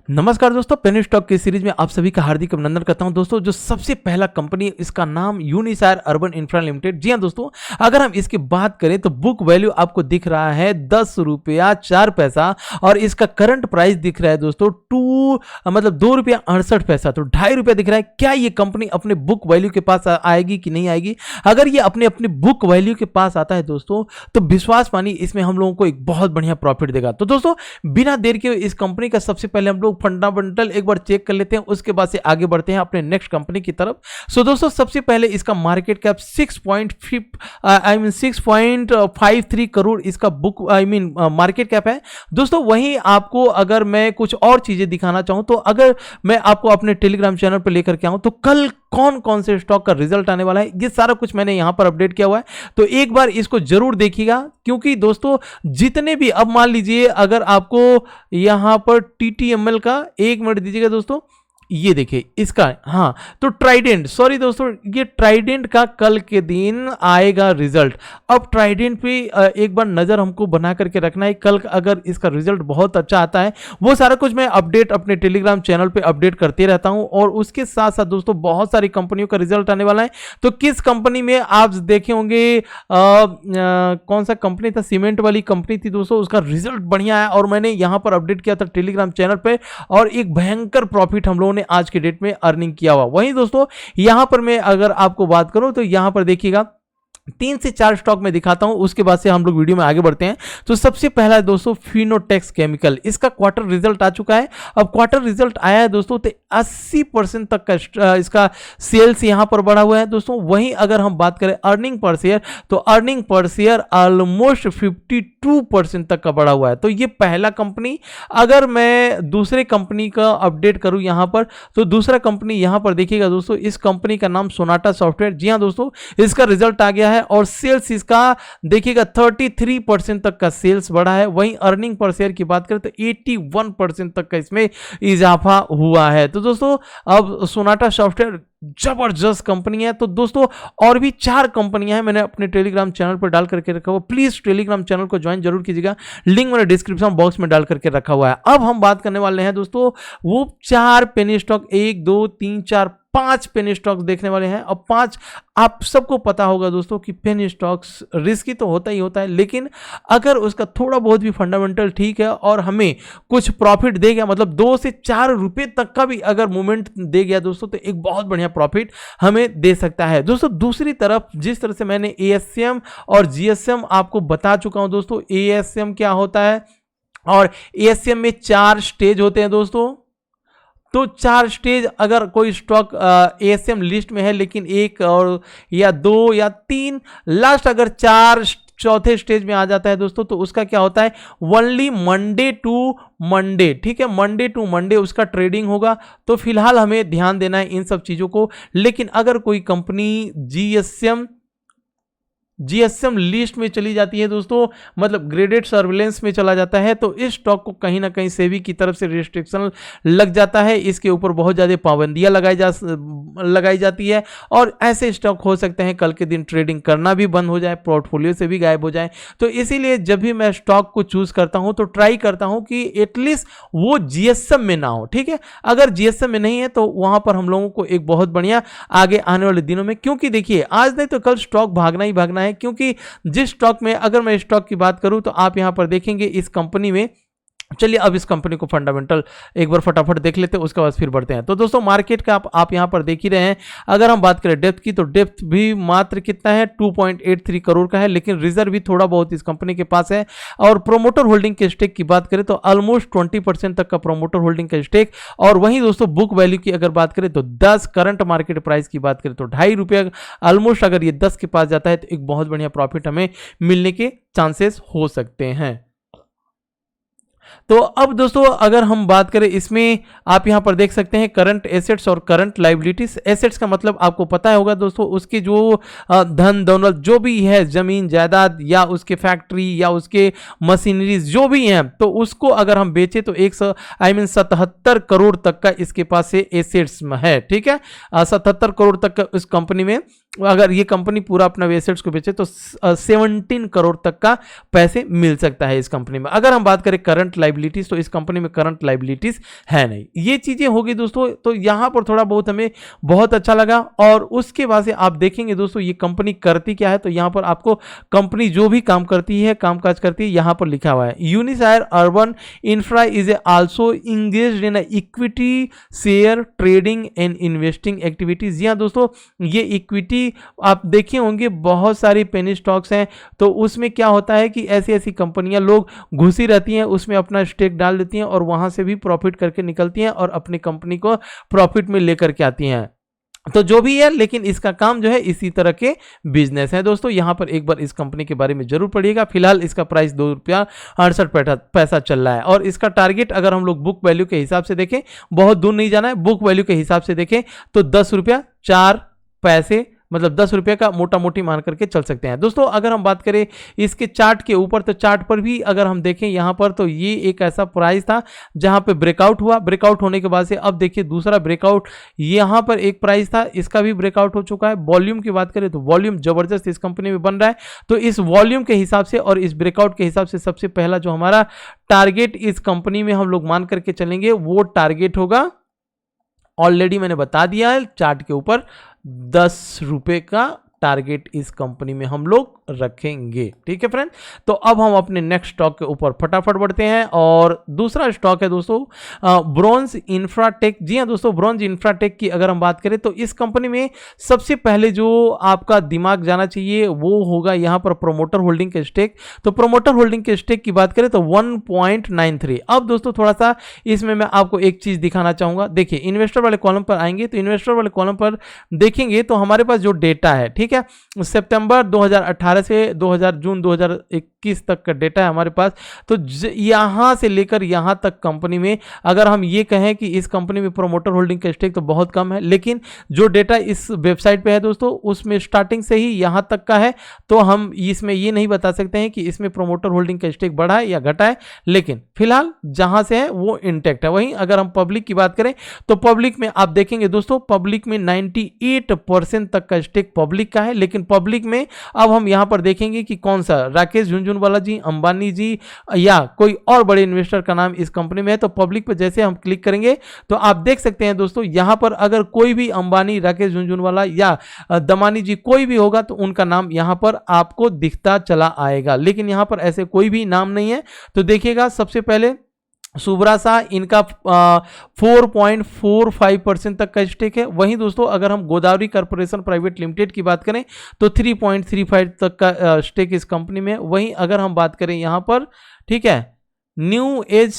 नमस्कार दोस्तों, penny stock की सीरीज में आप सभी का हार्दिक अभिनंदन करता हूं। दोस्तों, जो सबसे पहला कंपनी है इसका नाम यूनिसायर अर्बन इंफ्रा लिमिटेड। जी हां दोस्तों, अगर हम इसकी बात करें तो बुक वैल्यू आपको दिख रहा है 10 रुपया 4 पैसा और इसका करंट प्राइस दिख रहा है दोस्तों 2 रुपया 68 पैसा, तो 2.5 रुपया दिख रहा है। क्या ये कंपनी अपने बुक वैल्यू के पास आएगी कि नहीं आएगी? अगर ये अपने बुक वैल्यू के पास आता है दोस्तों, तो विश्वास मानिए इसमें हम लोगों को एक बहुत बढ़िया प्रॉफिट देगा। तो दोस्तों, बिना देर के इस कंपनी का सबसे पहले हम लोग फंडामेंटल एक बार चेक कर लेते हैं, उसके बाद से आगे बढ़ते हैं अपने नेक्स्ट कंपनी की तरफ। सो दोस्तों, सबसे पहले इसका मार्केट कैप 6.53 करोड़ इसका बुक मार्केट कैप है दोस्तों। वहीं आपको अगर मैं कुछ और चीजें दिखाना चाहूं, तो अगर मैं आपको अपने टेलीग्राम चैनल पर लेकर के आऊं, तो कल कौन कौन से स्टॉक का रिजल्ट आने वाला है ये सारा कुछ मैंने यहां पर अपडेट किया हुआ है, तो एक बार इसको जरूर देखिएगा। क्योंकि दोस्तों, जितने भी, अब मान लीजिए अगर आपको यहां पर टीटीएमएल का, 1 मिनट दीजिएगा दोस्तों, ये देखिए इसका, हाँ, तो ट्राइडेंट, सॉरी दोस्तों, ये ट्राइडेंट का कल के दिन आएगा रिजल्ट। अब ट्राइडेंट पे एक बार नजर हमको बना करके रखना है। कल अगर इसका रिजल्ट बहुत अच्छा आता है, वो सारा कुछ मैं अपडेट अपने टेलीग्राम चैनल पे अपडेट करते रहता हूं। और उसके साथ साथ दोस्तों, बहुत सारी कंपनियों का रिजल्ट आने वाला है। तो किस कंपनी में आप देखे होंगे, कौन सा कंपनी था, सीमेंट वाली कंपनी थी दोस्तों, उसका रिजल्ट बढ़िया है और मैंने यहां पर अपडेट किया था टेलीग्राम चैनल पे, और एक भयंकर प्रॉफिट हम लोगों ने आज के डेट में अर्निंग किया हुआ। वहीं दोस्तों, यहां पर मैं अगर आपको बात करूं, तो यहां पर देखिएगा 3 से 4 स्टॉक में दिखाता हूं, उसके बाद से हम लोग वीडियो में आगे बढ़ते हैं। तो सबसे पहला है दोस्तों फिनोटेक्स केमिकल। इसका क्वार्टर रिजल्ट आ चुका है। अब क्वार्टर रिजल्ट आया है दोस्तों, तो 80% तक का इसका सेल्स यहां पर बढ़ा हुआ है दोस्तों। वहीं अगर हम बात करें अर्निंग पर शेयर, तो अर्निंग पर शेयर ऑलमोस्ट 52% तक का बढ़ा हुआ है। तो ये पहला कंपनी। अगर मैं दूसरे कंपनी का अपडेट करूं यहां पर, तो दूसरा कंपनी यहां पर देखिएगा दोस्तों, इस कंपनी का नाम सोनाटा सॉफ्टवेयर। जी हां दोस्तों, इसका रिजल्ट आ गया है और सेल्स इसका देखिएगा 33% तक का सेल्स बढ़ा है। वहीं अर्निंग पर शेयर की बात करें तो 81% तक का इसमें इजाफा हुआ है। तो दोस्तों, अब सोनाटा सॉफ्टवेयर जबरदस्त कंपनी है। तो दोस्तों, और भी 4 कंपनियां हैं, मैंने अपने टेलीग्राम चैनल पर डाल करके रखा हुआ। प्लीज टेलीग्राम चैनल को ज्वाइन जरूर कीजिएगा, लिंक मैंने डिस्क्रिप्शन बॉक्स में डाल करके रखा हुआ है। अब हम बात करने वाले हैं दोस्तों वो 4 पेनी स्टॉक, 1 2 3 4 5 पेनी स्टॉक्स देखने वाले हैं। अब 5, आप सबको पता होगा दोस्तों कि पेनी स्टॉक्स रिस्की तो होता ही होता है, लेकिन अगर उसका थोड़ा बहुत भी फंडामेंटल ठीक है और हमें कुछ प्रॉफिट दे गया, मतलब 2 से 4 रुपए तक का भी अगर मूवमेंट दे गया दोस्तों, तो एक बहुत बढ़िया प्रॉफिट हमें दे सकता है दोस्तों। दूसरी तरफ, जिस तरह से मैंने एएसएम और जीएसएम आपको बता चुका हूं दोस्तों, एएसएम क्या होता है, और एएसएम में 4 स्टेज होते हैं दोस्तों। तो 4 स्टेज, अगर कोई स्टॉक एएसएम लिस्ट में है, लेकिन 1 और या 2 या 3 लास्ट अगर 4 चौथे स्टेज में आ जाता है दोस्तों, तो उसका क्या होता है, ओनली मंडे टू मंडे, ठीक है, मंडे टू मंडे उसका ट्रेडिंग होगा। तो फिलहाल हमें ध्यान देना है इन सब चीजों को। लेकिन अगर कोई कंपनी जीएसएम लिस्ट में चली जाती है दोस्तों, मतलब ग्रेडेड सर्विलेंस में चला जाता है, तो इस स्टॉक को कहीं ना कहीं सेबी की तरफ से रिस्ट्रिक्शन लग जाता है, इसके ऊपर बहुत ज़्यादा पाबंदियां लगाई जाती है, और ऐसे स्टॉक हो सकते हैं कल के दिन ट्रेडिंग करना भी बंद हो जाए, पोर्टफोलियो से भी गायब हो जाए। तो इसीलिए जब भी मैं स्टॉक को चूज करता हूं, तो ट्राई करता हूं कि एटलीस्ट वो जीएसएम में ना हो, ठीक है। अगर जीएसएम में नहीं है, तो वहां पर हम लोगों को एक बहुत बढ़िया आगे आने वाले दिनों में, क्योंकि देखिए आज नहीं तो कल स्टॉक भागना ही भागना है। क्योंकि जिस स्टॉक में, अगर मैं स्टॉक की बात करूं, तो आप यहां पर देखेंगे इस कंपनी में, चलिए अब इस कंपनी को फंडामेंटल एक बार फटाफट देख लेते हैं, उसके बाद फिर बढ़ते हैं। तो दोस्तों, मार्केट का आप यहां पर देख ही रहे हैं। अगर हम बात करें डेप्थ की, तो डेप्थ भी मात्र कितना है, 2.83 करोड़ का है, लेकिन रिजर्व भी थोड़ा बहुत इस कंपनी के पास है। और प्रोमोटर होल्डिंग के स्टेक की बात करें, तो ऑलमोस्ट 20% तक का प्रोमोटर होल्डिंग का स्टेक। और वहीं दोस्तों, बुक वैल्यू की अगर बात करें, तो 10 करंट मार्केट प्राइस की बात करें तो 2.5 रुपये ऑलमोस्ट, अगर ये 10 के पास जाता है, तो एक बहुत बढ़िया प्रॉफिट हमें मिलने के चांसेस हो सकते हैं। तो अब दोस्तों, अगर हम बात करें इसमें, आप यहां पर देख सकते हैं करंट एसेट्स और करंट लायबिलिटीज। एसेट्स का मतलब आपको पता होगा दोस्तों, उसकी जो धन दौलत जो भी है, जमीन जायदाद या उसके फैक्ट्री या उसके मशीनरीज जो भी हैं, तो उसको अगर हम बेचे तो 77 करोड़ तक का इसके पास से एसेट्स है, ठीक है। 77 करोड़ तक का इस कंपनी में अगर ये कंपनी पूरा अपना एसेट्स को बेचे तो 17 करोड़ तक का पैसे मिल सकता है इस कंपनी में। अगर हम बात करें करंट लाइबिलिटीज, तो इस कंपनी में करंट लाइबिलिटीज है नहीं। ये चीजें होगी दोस्तों, तो यहां पर थोड़ा बहुत हमें बहुत अच्छा लगा। और उसके बाद से आप देखेंगे दोस्तों ये कंपनी करती क्या है, तो यहां पर आपको कंपनी जो भी काम करती है, कामकाज करती है, यहां पर लिखा हुआ है Unishire urban infra is also engaged in equity share trading and investing activities. जी हाँ दोस्तों, ये इक्विटी आप देखे होंगे बहुत सारी पेनी स्टॉक्स हैं, तो उसमें क्या होता है कि ऐसी ऐसी कंपनियां लोग घुसी रहती हैं, उसमें अपना स्टेक डाल देती हैं और वहां से भी प्रॉफिट करके निकलती हैं और अपनी कंपनी को प्रॉफिट में लेकर के आती हैं। तो जो भी है, लेकिन इसका काम जो है इसी तरह के बिजनेस है दोस्तों। यहां पर एक बार इस कंपनी के बारे में जरूर पढ़िएगा। फिलहाल इसका प्राइस ₹2.68 चल रहा है और इसका टारगेट अगर हम लोग बुक वैल्यू के हिसाब से देखें, बहुत दूर नहीं जाना है, बुक वैल्यू के हिसाब से देखें तो ₹10.04 मतलब 10 रुपये का मोटा मोटी मान करके चल सकते हैं दोस्तों। अगर हम बात करें इसके चार्ट के ऊपर, तो चार्ट पर भी अगर हम देखें यहां पर, तो ये एक ऐसा प्राइस था जहां पे ब्रेकआउट हुआ। ब्रेकआउट होने के बाद से अब देखिए दूसरा ब्रेकआउट, यहां पर एक प्राइस था, इसका भी ब्रेकआउट हो चुका है। वॉल्यूम की बात करें तो वॉल्यूम जबरदस्त इस कंपनी में बन रहा है। तो इस वॉल्यूम के हिसाब से और इस ब्रेकआउट के हिसाब से सबसे पहला जो हमारा टारगेट इस कंपनी में हम लोग मान करके चलेंगे, वो टारगेट होगा, ऑलरेडी मैंने बता दिया है चार्ट के ऊपर, ₹10 का टारगेट इस कंपनी में हम लोग रखेंगे। ठीक है फ्रेंड, तो अब हम अपने नेक्स्ट स्टॉक के ऊपर फटाफट बढ़ते हैं और दूसरा स्टॉक है दोस्तों ब्रॉन्ज इंफ्राटेक। जी हाँ दोस्तों, ब्रॉन्ज इंफ्राटेक की अगर हम बात करें तो इस कंपनी में सबसे पहले जो आपका दिमाग जाना चाहिए वो होगा यहाँ पर प्रोमोटर होल्डिंग के स्टेक। तो प्रोमोटर होल्डिंग के स्टेक की बात करें तो 1.93। अब दोस्तों थोड़ा सा इसमें मैं आपको एक चीज दिखाना चाहूंगा। देखिए इन्वेस्टर वाले कॉलम पर आएंगे तो इन्वेस्टर वाले कॉलम पर देखेंगे तो हमारे पास जो डेटा है, ठीक है, सितंबर 2018 से जून 2021 तक का डेटा है हमारे पास। तो यहां से लेकर यहां तक कंपनी में अगर हम ये कहें कि इस कंपनी में प्रोमोटर होल्डिंग का स्टेक तो बहुत कम है, लेकिन जो डेटा इस वेबसाइट पे है दोस्तों उसमें स्टार्टिंग से ही यहां तक का है। तो हम इसमें ये नहीं बता सकते हैं कि इसमें प्रोमोटर होल्डिंग का स्टेक बढ़ा है या घटा है, लेकिन फिलहाल जहां से है वो इंटैक्ट है। वहीं अगर हम पब्लिक की बात करें तो पब्लिक में आप देखेंगे दोस्तों, पब्लिक में 98% तक का स्टेक पब्लिक का है। लेकिन पब्लिक में अब हम यहां पर देखेंगे कि कौन सा, राकेश झुनझुनवाला जी, अंबानी जी या कोई और बड़े इन्वेस्टर का नाम इस कंपनी में है। तो पब्लिक पर जैसे हम क्लिक करेंगे तो आप देख सकते हैं दोस्तों, यहां पर अगर कोई भी अंबानी, राकेश झुनझुनवाला या दमानी जी कोई भी होगा तो उनका नाम यहां पर आपको दिखता चला आएगा। लेकिन यहां पर ऐसे कोई भी नाम नहीं है। तो देखिएगा सबसे पहले सुब्रा शाह, इनका 4.45% तक का स्टेक है। वहीं दोस्तों अगर हम गोदावरी कॉर्पोरेशन प्राइवेट लिमिटेड की बात करें तो 3.35 तक का स्टेक इस कंपनी में। वहीं अगर हम बात करें यहां पर, ठीक है, न्यू एज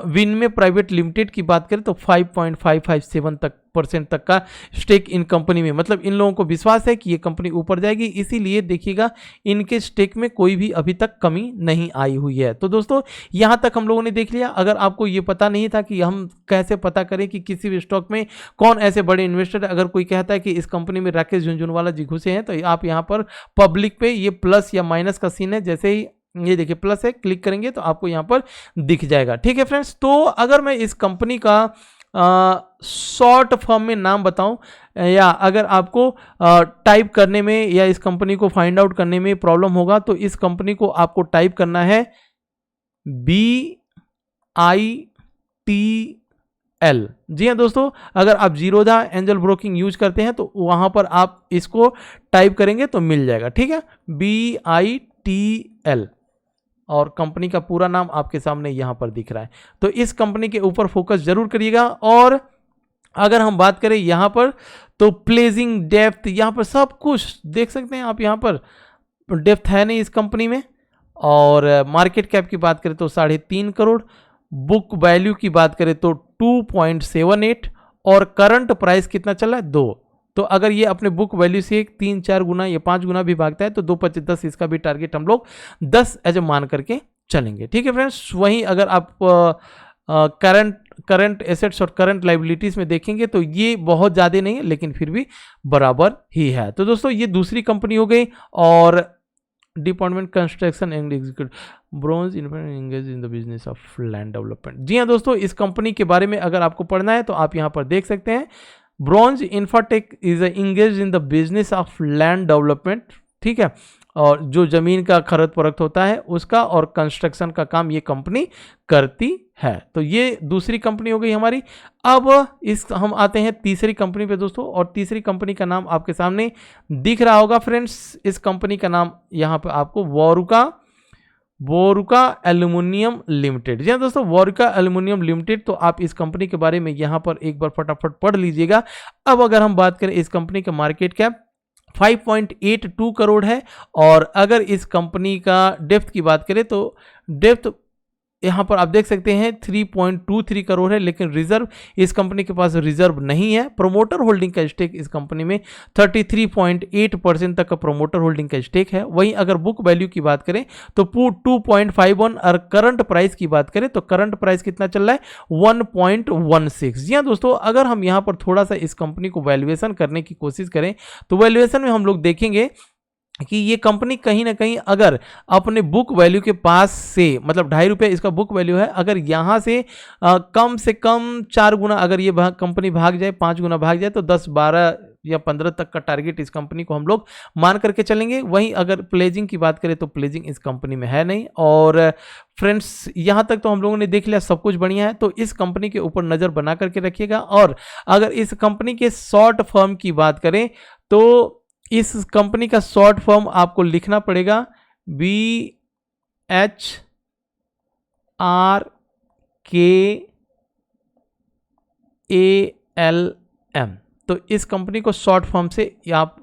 विनमे प्राइवेट लिमिटेड की बात करें तो 5.557% तक का स्टेक इन कंपनी में। मतलब इन लोगों को विश्वास है कि ये कंपनी ऊपर जाएगी, इसीलिए देखिएगा इनके स्टेक में कोई भी अभी तक कमी नहीं आई हुई है। तो दोस्तों यहां तक हम लोगों ने देख लिया। अगर आपको ये पता नहीं था कि हम कैसे पता करें कि किसी भी स्टॉक में कौन ऐसे बड़े इन्वेस्टर है, अगर कोई कहता है कि इस कंपनी में राकेश झुनझुनवाला जी घुसे हैं, तो आप यहाँ पर पब्लिक पे ये प्लस या माइनस का सीन है, जैसे ही ये देखिए प्लस है, क्लिक करेंगे तो आपको यहाँ पर दिख जाएगा। ठीक है फ्रेंड्स, तो अगर मैं इस कंपनी का शॉर्ट फॉर्म में नाम बताऊं, या अगर आपको टाइप करने में या इस कंपनी को फाइंड आउट करने में प्रॉब्लम होगा, तो इस कंपनी को आपको टाइप करना है BITL। जी हाँ दोस्तों, अगर आप जीरोधा एंजल ब्रोकिंग यूज करते हैं तो वहां पर आप इसको टाइप करेंगे तो मिल जाएगा। ठीक है, BITL, और कंपनी का पूरा नाम आपके सामने यहां पर दिख रहा है। तो इस कंपनी के ऊपर फोकस जरूर करिएगा। और अगर हम बात करें यहां पर तो प्लेजिंग डेप्थ, यहां पर सब कुछ देख सकते हैं आप, यहां पर डेप्थ है नहीं इस कंपनी में। और मार्केट कैप की बात करें तो 3.5 करोड़, बुक वैल्यू की बात करें तो 2.78, और करंट प्राइस कितना चल रहा है 2। तो अगर ये अपने बुक वैल्यू से 3-4 गुना या 5 गुना भी भागता है तो 2.25-10 इसका भी टारगेट हम लोग 10 एज मान करके चलेंगे। ठीक है फ्रेंड्स, वहीं अगर आप करंट एसेट्स और करंट लाइबिलिटीज में देखेंगे तो ये बहुत ज़्यादा नहीं है, लेकिन फिर भी बराबर ही है। तो दोस्तों ये दूसरी कंपनी हो गई। और department construction and executive bronze engage in the business of land development. जी हाँ दोस्तों, इस कंपनी के बारे में अगर आपको पढ़ना है तो आप यहाँ पर देख सकते हैं। Bronze Infratech is engage in the business of land development, ठीक है, और जो जमीन का खरीद फरोख्त होता है उसका और कंस्ट्रक्शन का काम ये कंपनी करती है। तो ये दूसरी कंपनी हो गई हमारी। अब हम आते हैं तीसरी कंपनी पे दोस्तों, और तीसरी कंपनी का नाम आपके सामने दिख रहा होगा फ्रेंड्स। इस कंपनी का नाम यहाँ पे आपको वोरुका एल्यूमिनियम लिमिटेड। जी हाँ दोस्तों, वोरुका एल्यूमिनियम लिमिटेड। तो आप इस कंपनी के बारे में यहाँ पर एक बार फटाफट पढ़ लीजिएगा। अब अगर हम बात करें इस कंपनी का मार्केट कैप 5.82 करोड़ है, और अगर इस कंपनी का डेप्थ की बात करें तो डेप्थ यहाँ पर आप देख सकते हैं 3.23 करोड़ है, लेकिन रिजर्व इस कंपनी के पास रिजर्व नहीं है। प्रोमोटर होल्डिंग का स्टेक इस कंपनी में 33.8% तक का प्रोमोटर होल्डिंग का स्टेक है। वहीं अगर बुक वैल्यू की बात करें तो 2.51, और करंट प्राइस की बात करें तो करंट प्राइस कितना चल रहा है 1.16। जी हाँ दोस्तों, अगर हम यहाँ पर थोड़ा सा इस कंपनी को वैल्यूएशन करने की कोशिश करें तो वैल्यूएशन में हम लोग देखेंगे कि ये कंपनी कहीं ना कहीं अगर अपने बुक वैल्यू के पास से, मतलब ₹2.5 इसका बुक वैल्यू है, अगर यहाँ से कम से कम 4 गुना अगर ये कंपनी भाग जाए, 5 गुना भाग जाए, तो 10, 12 या 15 तक का टारगेट इस कंपनी को हम लोग मान करके चलेंगे। वहीं अगर प्लेजिंग की बात करें तो प्लेजिंग इस कंपनी में है नहीं। और फ्रेंड्स, यहाँ तक तो हम लोगों ने देख लिया, सब कुछ बढ़िया है। तो इस कंपनी के ऊपर नज़र बना करके रखिएगा। और अगर इस कंपनी के शॉर्ट फर्म की बात करें तो इस कंपनी का शॉर्ट फॉर्म आपको लिखना पड़ेगा BHRKALM। तो इस कंपनी को शॉर्ट फॉर्म से आप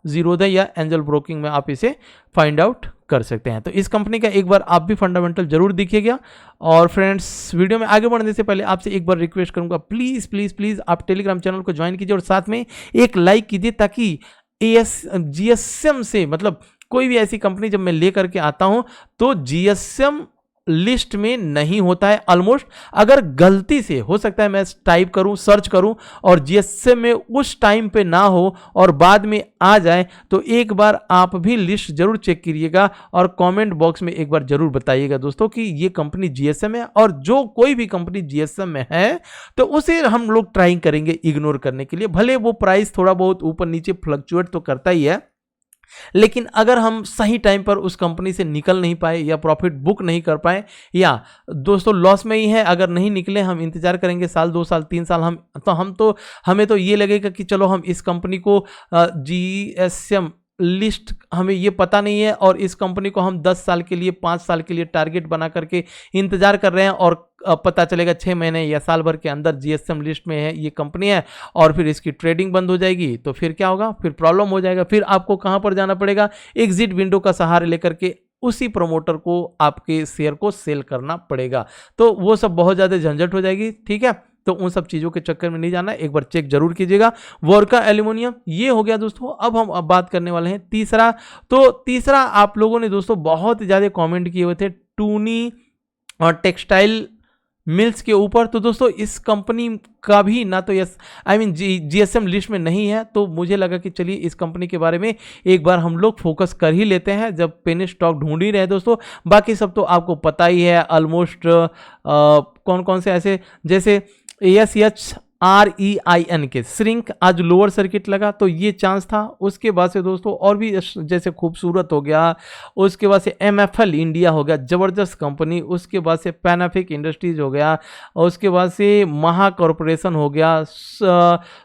जीरोधा या एंजल ब्रोकिंग में आप इसे फाइंड आउट कर सकते हैं। तो इस कंपनी का एक बार आप भी फंडामेंटल जरूर देखिएगा। और फ्रेंड्स, वीडियो में आगे बढ़ने से पहले आपसे एक बार रिक्वेस्ट करूंगा, प्लीज़ प्लीज़ प्लीज़ आप टेलीग्राम चैनल को ज्वाइन कीजिए और साथ में एक लाइक कीजिए, ताकि GSM से, मतलब कोई भी ऐसी कंपनी जब मैं लेकर के आता हूं तो GSM लिस्ट में नहीं होता है ऑलमोस्ट। अगर गलती से हो सकता है मैं टाइप करूं, सर्च करूं और GSM में उस टाइम पे ना हो और बाद में आ जाए, तो एक बार आप भी लिस्ट जरूर चेक करिएगा और कमेंट बॉक्स में एक बार जरूर बताइएगा दोस्तों कि ये कंपनी GSM है। और जो कोई भी कंपनी GSM में है तो उसे हम लोग ट्राई करेंगे इग्नोर करने के लिए। भले वो प्राइस थोड़ा बहुत ऊपर नीचे फ्लक्चुएट तो करता ही है, लेकिन अगर हम सही टाइम पर उस कंपनी से निकल नहीं पाए या प्रॉफिट बुक नहीं कर पाए, या दोस्तों लॉस में ही है, अगर नहीं निकले, हम इंतजार करेंगे साल, 2 साल, 3 साल, हमें तो ये लगेगा कि चलो हम इस कंपनी को GSM लिस्ट, हमें ये पता नहीं है और इस कंपनी को हम 10 साल के लिए, 5 साल के लिए टारगेट बना करके इंतजार कर रहे हैं, और पता चलेगा 6 महीने या साल भर के अंदर GSM लिस्ट में है ये कंपनी है और फिर इसकी ट्रेडिंग बंद हो जाएगी। तो फिर क्या होगा, फिर प्रॉब्लम हो जाएगा। फिर आपको कहां पर जाना पड़ेगा, एग्जिट विंडो का सहारा लेकर के उसी प्रमोटर को आपके शेयर को सेल करना पड़ेगा। तो वो सब बहुत ज़्यादा झंझट हो जाएगी, ठीक है। तो उन सब चीज़ों के चक्कर में नहीं जाना, एक बार चेक जरूर कीजिएगा। वोरुका एल्यूमिनियम ये हो गया दोस्तों। अब हम बात करने वाले हैं तीसरा। तो तीसरा आप लोगों ने दोस्तों बहुत ज़्यादा कमेंट किए हुए थे टूनी और टेक्सटाइल मिल्स के ऊपर। तो दोस्तों इस कंपनी का भी ना तो GSM लिस्ट में नहीं है, तो मुझे लगा कि चलिए इस कंपनी के बारे में एक बार हम लोग फोकस कर ही लेते हैं, जब पेनी स्टॉक ढूंढ ही रहे दोस्तों। बाकी सब तो आपको पता ही है ऑलमोस्ट, कौन कौन से ऐसे, जैसे SHREIN के श्रिंक आज लोअर सर्किट लगा, तो ये चांस था। उसके बाद से दोस्तों और भी जैसे खूबसूरत हो गया, उसके बाद से MFL इंडिया हो गया, ज़बरदस्त कंपनी। उसके बाद से पैनाफिक इंडस्ट्रीज हो गया, और उसके बाद से महा कॉरपोरेशन हो गया,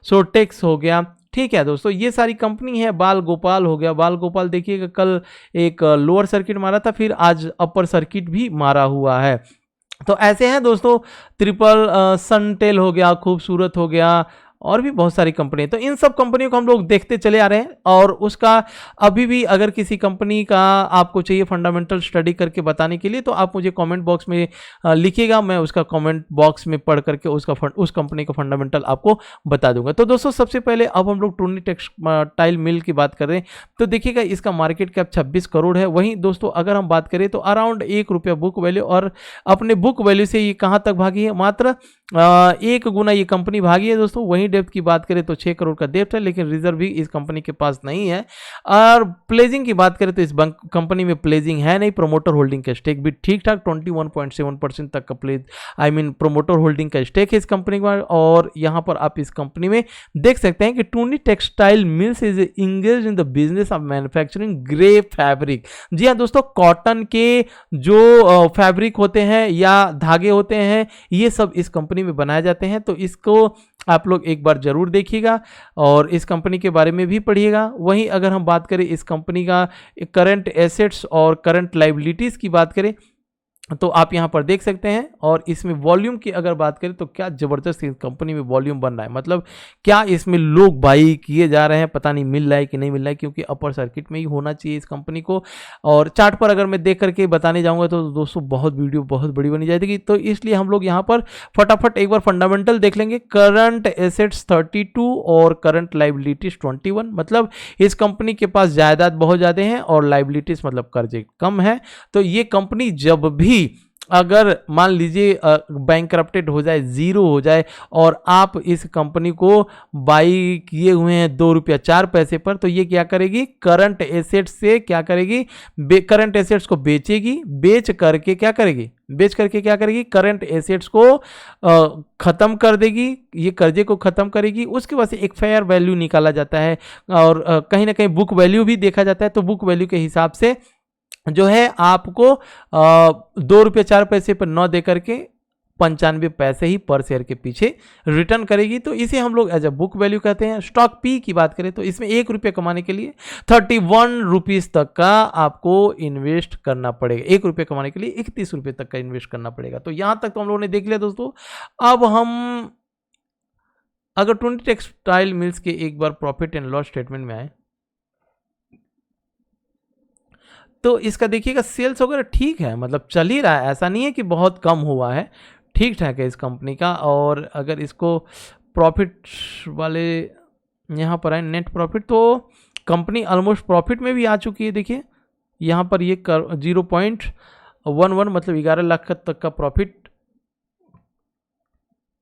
सोटेक्स हो गया, ठीक है दोस्तों। ये सारी कंपनी है। बाल गोपाल हो गया, बाल गोपाल देखिएगा कल एक लोअर सर्किट मारा था, फिर आज अपर सर्किट भी मारा हुआ है। तो ऐसे हैं दोस्तों, ट्रिपल सनटेल हो गया, खूबसूरत हो गया, और भी बहुत सारी कंपनी है। तो इन सब कंपनियों को हम लोग देखते चले आ रहे हैं। और उसका अभी भी अगर किसी कंपनी का आपको चाहिए फंडामेंटल स्टडी करके बताने के लिए, तो आप मुझे कमेंट बॉक्स में लिखिएगा, मैं उसका कमेंट बॉक्स में पढ़ करके उस कंपनी का फंडामेंटल आपको बता दूंगा। तो दोस्तों सबसे पहले अब हम लोग टूनी टेक्सटाइल मिल की बात कर रहे हैं। तो देखिएगा इसका मार्केट कैप 26 करोड़ है। वहीं दोस्तों अगर हम बात करें तो अराउंड ₹1 बुक वैल्यू, और अपने बुक वैल्यू से ये कहाँ तक भागी है, मात्र 1 गुना ये कंपनी भागी है दोस्तों। वहीं वहीं डेप्थ की बात करें तो 6 करोड़ का डेप्थ है, लेकिन रिजर्व भी इस कंपनी के पास नहीं है। और प्लेजिंग की बात करें तो इस कंपनी में प्लेजिंग है नहीं। प्रोमोटर होल्डिंग का स्टेक भी ठीक ठाक 21.7% तक का प्रोमोटर होल्डिंग का स्टेक है इस कंपनी का। और यहाँ पर आप इस कंपनी में देख सकते हैं कि Tuni textile mills is engage in the business of manufacturing grey fabric. जी हाँ दोस्तों, कॉटन के जो फैब्रिक होते हैं या धागे होते हैं, ये सब इस कंपनी में बनाए जाते हैं। तो इसको आप लोग एक बार जरूर देखिएगा और इस कंपनी के बारे में भी पढ़िएगा। वहीं अगर हम बात करें इस कंपनी का करंट एसेट्स और करंट लाइबिलिटीज की बात करें तो आप यहां पर देख सकते हैं। और इसमें वॉल्यूम की अगर बात करें तो क्या जबरदस्त इस कंपनी में वॉल्यूम बन रहा है, मतलब क्या इसमें लोग बाई किए जा रहे हैं, पता नहीं मिल रहा है कि नहीं मिल रहा है, क्योंकि अपर सर्किट में ही होना चाहिए इस कंपनी को। और चार्ट पर अगर मैं देख करके बताने जाऊंगा तो दोस्तों वीडियो बहुत बड़ी बनी जाएगी, तो इसलिए हम लोग यहाँ पर फटाफट एक बार फंडामेंटल देख लेंगे। करंट एसेट्स 32 और करंट लाइबिलिटीज 21, मतलब इस कंपनी के पास जायदाद बहुत ज़्यादा है और लाइबिलिटीज मतलब कर्जे कम है। तो ये कंपनी जब भी अगर मान लीजिए बैंकरप्टेड हो जाए, जीरो हो जाए, और आप इस कंपनी को बाई किए हुए हैं 2 रुपया 4 पैसे पर, तो ये क्या करेगी, करंट एसेट्स से क्या करेगी, करंट एसेट्स को बेचेगी, बेच करके क्या करेगी, करंट एसेट्स को खत्म कर देगी, ये कर्जे को खत्म करेगी। उसके बाद से एक फेयर वैल्यू निकाला जाता है और कहीं ना कहीं बुक वैल्यू भी देखा जाता है। तो बुक वैल्यू के हिसाब से जो है आपको 2 रुपये 4 पैसे पर 9 दे करके 95 पैसे ही पर शेयर के पीछे रिटर्न करेगी। तो इसे हम लोग एज अ बुक वैल्यू कहते हैं। स्टॉक पी की बात करें तो इसमें 1 रुपये कमाने के लिए 31 रुपीज़ तक का आपको इन्वेस्ट करना पड़ेगा। 1 रुपये कमाने के लिए 31 रुपये तक का इन्वेस्ट करना पड़ेगा। तो यहाँ तक तो हम लोगों ने देख लिया दोस्तों। अब हम अगर टूनी टेक्सटाइल मिल्स के एक बार प्रॉफिट एंड लॉस स्टेटमेंट में आए तो इसका देखिएगा सेल्स वगैरह ठीक है, मतलब चल ही रहा है, ऐसा नहीं है कि बहुत कम हुआ है, ठीक ठाक है इस कंपनी का। और अगर इसको प्रॉफिट वाले यहाँ पर आए नेट प्रॉफिट, तो कंपनी ऑलमोस्ट प्रॉफिट में भी आ चुकी है। देखिए यहाँ पर ये 0.11 मतलब 11 लाख तक का प्रॉफिट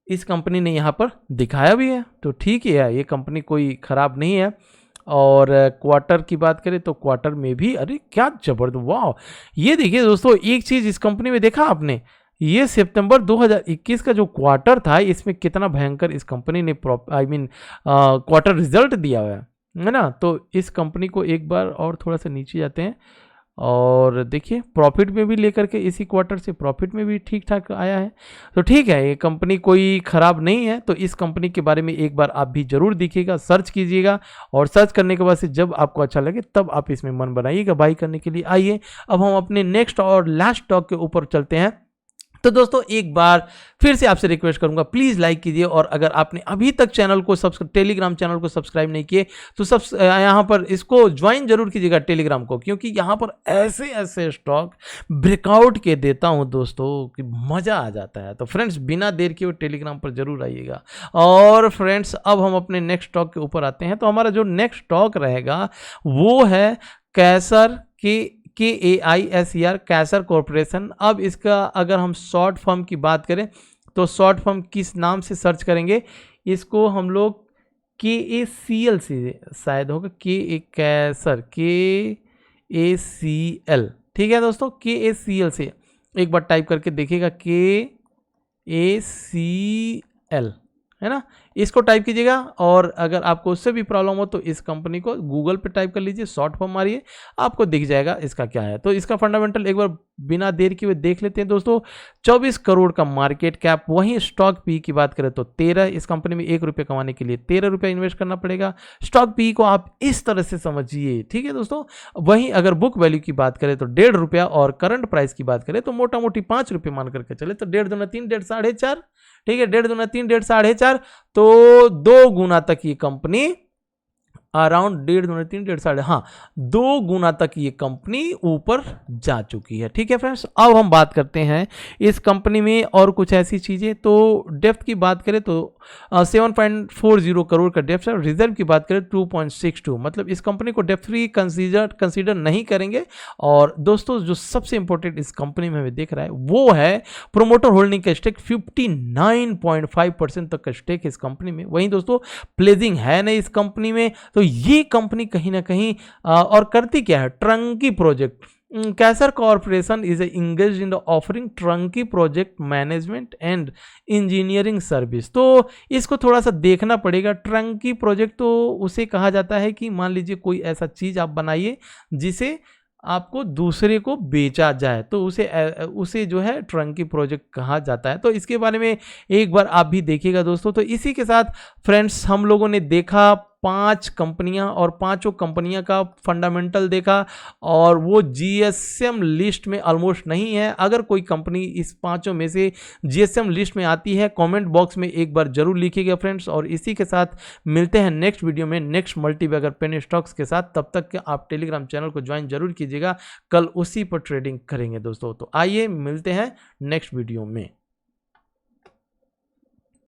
इस कंपनी ने यहाँ पर दिखाया भी है। तो ठीक ही है, ये कंपनी कोई ख़राब नहीं है। और क्वार्टर की बात करें तो क्वार्टर में भी अरे क्या जबरदस्त, वाह। ये देखिए दोस्तों, एक चीज़ इस कंपनी में देखा आपने, ये सितंबर 2021 का जो क्वार्टर था, इसमें कितना भयंकर इस कंपनी ने क्वार्टर रिजल्ट दिया हुआ है ना। तो इस कंपनी को एक बार और थोड़ा सा नीचे जाते हैं और देखिए प्रॉफिट में भी लेकर के इसी क्वार्टर से प्रॉफिट में भी ठीक ठाक आया है। तो ठीक है, ये कंपनी कोई ख़राब नहीं है। तो इस कंपनी के बारे में एक बार आप भी ज़रूर देखिएगा, सर्च कीजिएगा, और सर्च करने के बाद से जब आपको अच्छा लगे तब आप इसमें मन बनाइएगा बाई करने के लिए। आइए अब हम अपने नेक्स्ट और लास्ट स्टॉक के ऊपर चलते हैं। तो दोस्तों एक बार फिर से आपसे रिक्वेस्ट करूंगा, प्लीज़ लाइक कीजिए, और अगर आपने अभी तक चैनल को टेलीग्राम चैनल को सब्सक्राइब नहीं किए तो यहाँ पर इसको ज्वाइन जरूर कीजिएगा टेलीग्राम को, क्योंकि यहाँ पर ऐसे ऐसे स्टॉक ब्रेकआउट के देता हूँ दोस्तों कि मज़ा आ जाता है। तो फ्रेंड्स बिना देर के टेलीग्राम पर जरूर आइएगा। और फ्रेंड्स अब हम अपने नेक्स्ट स्टॉक के ऊपर आते हैं। तो हमारा जो नेक्स्ट स्टॉक रहेगा वो है कैसर KAISER, कैसर कॉरपोरेशन। अब इसका अगर हम शॉर्ट फॉर्म की बात करें तो शॉर्ट फॉर्म किस नाम से सर्च करेंगे, इसको हम लोग KACL से शायद होगा, कैसर KACL, ठीक है दोस्तों, KACL से एक बार टाइप करके देखिएगा, KACL है ना, इसको टाइप कीजिएगा। और अगर आपको उससे भी प्रॉब्लम हो तो इस कंपनी को गूगल पे टाइप कर लीजिए, शॉर्ट फॉर्म मारिए, आपको दिख जाएगा इसका क्या है। तो इसका फंडामेंटल एक बार बिना देर किए देख लेते हैं दोस्तों। 24 करोड़ का मार्केट कैप। वहीं स्टॉक पी की बात करें तो 13, इस कंपनी में 1 रुपये कमाने के लिए 13 रुपये इन्वेस्ट करना पड़ेगा। स्टॉक पी को आप इस तरह से समझिए, ठीक है दोस्तों। वहीं अगर बुक वैल्यू की बात करें तो 1.5 रुपया, और करंट प्राइस की बात करें तो मोटा मोटी 5 रुपये मान करके चले तो 1.5 दूना 3, 1.5 साढ़े 4, ठीक है, 1.5 दूना 3, 1.5 साढ़े 4, तो 2 गुना तक ये कंपनी अराउंड 1.5 गुना, 3, 1.5, साढ़े, हाँ 2 गुना तक ये कंपनी ऊपर जा चुकी है। ठीक है फ्रेंड्स, अब हम बात करते हैं इस कंपनी में और कुछ ऐसी चीज़ें। तो डेप्थ की बात करें तो 7.40 करोड़ का डेप्थ है। रिजर्व की बात करें 2.62, मतलब इस कंपनी को डेप्थ फ्री कंसीडर नहीं करेंगे। और दोस्तों जो सबसे इंपॉर्टेंट इस कंपनी में हमें देख रहा है वो है प्रोमोटर होल्डिंग का स्टेक, 59.5% तक का स्टेक इस कंपनी में। वहीं दोस्तों प्लेजिंग है नहीं इस कंपनी में। तो ये कंपनी कहीं ना कहीं और करती क्या है, turnkey project. Kaiser corporation is engage in the offering turnkey project management and engineering service. तो इसको थोड़ा सा देखना पड़ेगा। ट्रंकी प्रोजेक्ट तो उसे कहा जाता है कि मान लीजिए कोई ऐसा चीज आप बनाइए जिसे आपको दूसरे को बेचा जाए, तो उसे जो है ट्रंकी प्रोजेक्ट कहा जाता है। तो इसके बारे में एक बार आप भी देखिएगा दोस्तों। तो इसी के साथ फ्रेंड्स हम लोगों ने देखा 5 कंपनियां और 5 कंपनियां का फंडामेंटल देखा, और वो जीएसएम लिस्ट में ऑलमोस्ट नहीं है। अगर कोई कंपनी इस 5 में से जीएसएम लिस्ट में आती है, कमेंट बॉक्स में एक बार जरूर लिखिएगा फ्रेंड्स। और इसी के साथ मिलते हैं नेक्स्ट वीडियो में नेक्स्ट मल्टीबैगर पेनी स्टॉक्स के साथ। तब तक के आप टेलीग्राम चैनल को ज्वाइन जरूर कीजिएगा, कल उसी पर ट्रेडिंग करेंगे दोस्तों। तो आइए मिलते हैं नेक्स्ट वीडियो में।